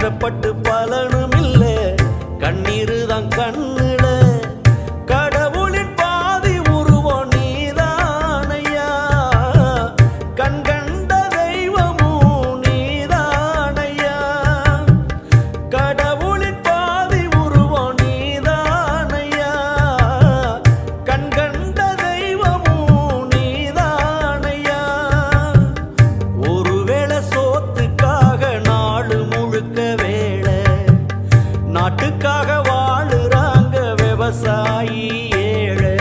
கஷ்டப்பட்டு பலனும் இல்ல, கண்ணீரு தான் கண்ணுல. கடவுளின் பாதி உருவம் நீதானையா, கண்கண்ட தெய்வமும் நீதானையா. கடவுளின் பாதி உருவம் நீதானையா, கண்கண்ட தெய்வமும் நீதானையா. ஒருவேளை சோத்துக்காக நாடு முழுக்க வேளை, நாட்டுக்காக வாழுறாங்க விவசாயி ஏழை.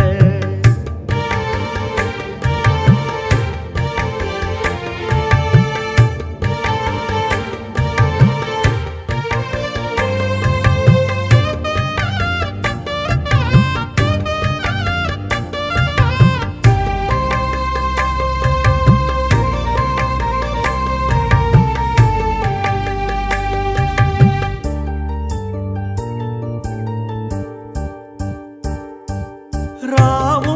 ராவும்